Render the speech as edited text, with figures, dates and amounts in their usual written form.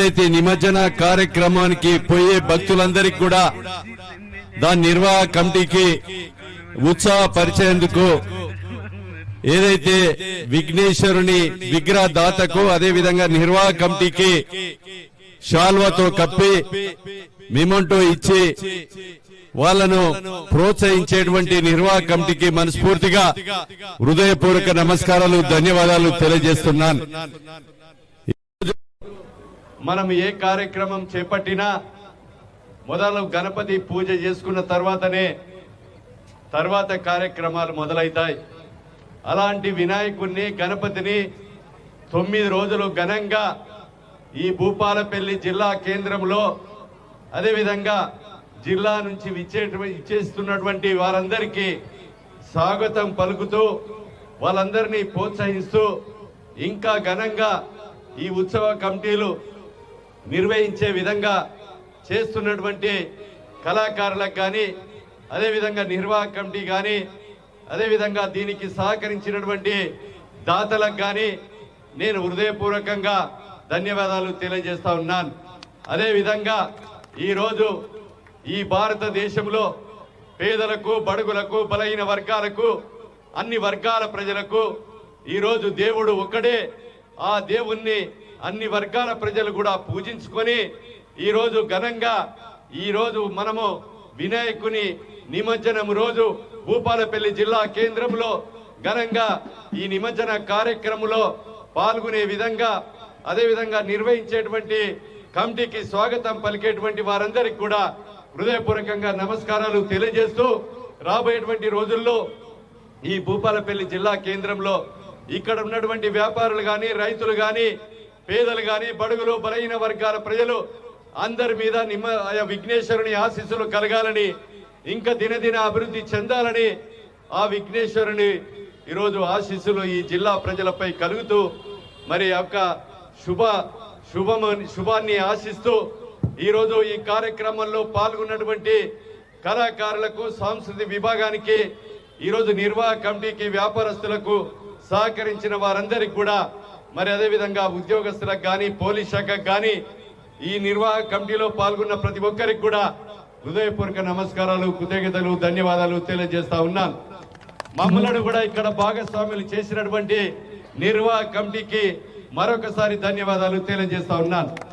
ఏదైతే నిమజ్జన కార్యక్రమానికి పోయే భక్తులందరికీ కూడా దాని నిర్వాహక కమిటీకి ఉత్సాహపరిచేందుకు ఏదైతే విఘ్నేశ్వరుని విగ్రహ దాతకు అదే విధంగా నిర్వాహక కమిటీకి శాల్వాతో కప్పి మిమంటో ఇచ్చి వాళ్ళను ప్రోత్సహించేటువంటి నిర్వాహక కమిటీకి మనస్ఫూర్తిగా హృదయపూర్వక నమస్కారాలు ధన్యవాదాలు తెలియజేస్తున్నాను. మనం ఏ కార్యక్రమం చేపట్టినా మొదలు గణపతి పూజ చేసుకున్న తర్వాత కార్యక్రమాలు మొదలైతాయి. అలాంటి వినాయకుడిని గణపతిని 9 రోజులు ఘనంగా ఈ భూపాలపల్లి జిల్లా కేంద్రంలో అదేవిధంగా జిల్లా నుంచి ఇచ్చేస్తున్నటువంటి వారందరికీ స్వాగతం పలుకుతూ వాళ్ళందరినీ ప్రోత్సహిస్తూ ఇంకా ఘనంగా ఈ ఉత్సవ కమిటీలు నిర్వహించే విధంగా చేస్తున్నటువంటి కళాకారులకు కానీ అదేవిధంగా నిర్వాహక కమిటీ కానీ అదేవిధంగా దీనికి సహకరించినటువంటి దాతలకు కానీ నేను హృదయపూర్వకంగా ధన్యవాదాలు తెలియజేస్తా ఉన్నాను. అదేవిధంగా ఈరోజు ఈ భారతదేశంలో పేదలకు బడుగులకు బలహీన వర్గాలకు అన్ని వర్గాల ప్రజలకు ఈరోజు దేవుడు ఒక్కడే. ఆ దేవుణ్ణి అన్ని వర్గాల ప్రజలు కూడా పూజించుకొని ఈరోజు ఘనంగా ఈరోజు మనము వినాయకుని నిమజ్జనం రోజు భూపాలపల్లి జిల్లా కేంద్రంలో ఘనంగా ఈ నిమజ్జన కార్యక్రమంలో పాల్గొనే విధంగా అదేవిధంగా నిర్వహించేటువంటి కమిటీకి స్వాగతం పలికేటువంటి వారందరికీ కూడా హృదయపూర్వకంగా నమస్కారాలు తెలియజేస్తూ రాబోయేటువంటి రోజుల్లో ఈ భూపాలపల్లి జిల్లా కేంద్రంలో ఇక్కడ ఉన్నటువంటి వ్యాపారులు కానీ రైతులు కానీ పేదలు కానీ బడుగులు బలహీన వర్గాల ప్రజలు అందరి మీద విఘ్నేశ్వరుని ఆశీస్సులు కలగాలని ఇంకా దినదిన అభివృద్ధి చెందాలని ఆ విఘ్నేశ్వరుని ఈరోజు ఆశీస్సులు ఈ జిల్లా ప్రజలపై కలుగుతూ మరి యొక్క శుభాన్ని ఆశిస్తూ ఈరోజు ఈ కార్యక్రమంలో పాల్గొన్నటువంటి కళాకారులకు సాంస్కృతిక విభాగానికి ఈరోజు నిర్వాహక కమిటీకి వ్యాపారస్తులకు సహకరించిన వారందరికీ కూడా మరి అదేవిధంగా ఉద్యోగస్తులకు కానీ పోలీస్ శాఖకు కానీ ఈ నిర్వాహక కమిటీలో పాల్గొన్న ప్రతి ఒక్కరికి కూడా హృదయపూర్వక నమస్కారాలు కృతజ్ఞతలు ధన్యవాదాలు తెలియజేస్తా ఉన్నాను. మమ్మల్ని కూడా ఇక్కడ భాగస్వాములు చేసినటువంటి నిర్వాహక కమిటీకి మరొకసారి ధన్యవాదాలు తెలియజేస్తా ఉన్నాను.